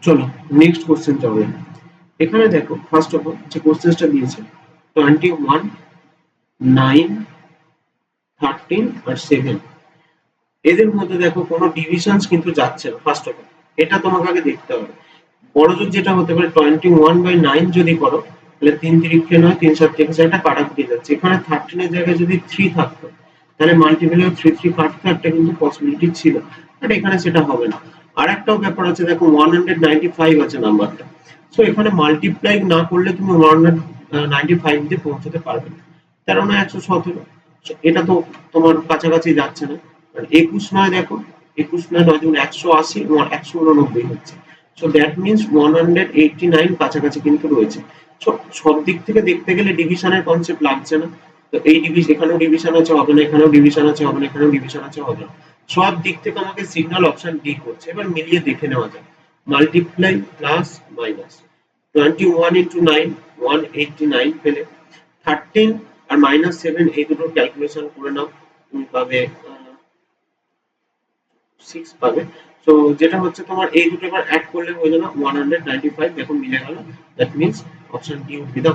চলো next question যাবে। এখানে দেখো ফার্স্ট অফ অল যে কোশ্চেনটা দিয়েছে 21, 9, 13 আর 7, এদের মধ্যে দেখো কোনো ডিভিশনস কিন্তু যাচ্ছে না। ফার্স্ট অফ অল এটা তোমাকে আগে দেখতে হবে। বড়জোর যেটা হতে পারে 21/9 যদি করো তাহলে 3 3 9, 3 7 এটা কাটাকুটি যাচ্ছে। এখানে 13 এর জায়গায় যদি 3 থাকতো তাহলে মাল্টিপ্লাই 3 কাটতে একটা কিন্তু পসিবিলিটি ছিল, বাট এখানে সেটা হবে না। আর একটাও ব্যাপার আছে, দেখো 195 আছে নাম্বারটা, সো এখানে মাল্টিপ্লাই না করলে তুমি 195 দিয়ে পৌঁছতে পারবে না। 13 9 117, এটা তো তোমার কাছাকাছি যাচ্ছে না। আর 21 9 দেখো, 21 9 যখন 180 এবং 189 হচ্ছে, সো দ্যাট মিনস 189 কাছাকাছি কিন্তু রয়েছে। সো সব দিক থেকে দেখতে গেলে ডিভিশনের কনসেপ্ট লাগছে না। তো এই ডিভিশন, এখানেও ডিভিশন আছে হবে না, এখানেও ডিভিশন আছে হবে না, এখানেও ডিভিশন আছে হবে না। সব দিক থেকে আমাকে সিগন্যাল অপশন ডি করছে। এবার মিলিয়ে দেখে নেওয়া যায়। মাল্টিপ্লাই প্লাস মাইনাস 21 ইন্টু 9, 189 পেলে। 13 আর -7 এই দুটোর ক্যালকুলেশন করে নাও, তুমি পাবে 6 পাবে। তো যেটা হচ্ছে তোমার এই দুটো এবার অ্যাড করলে হয়ে যাবে 195, দেখো মিলে গেল। That means option D would be the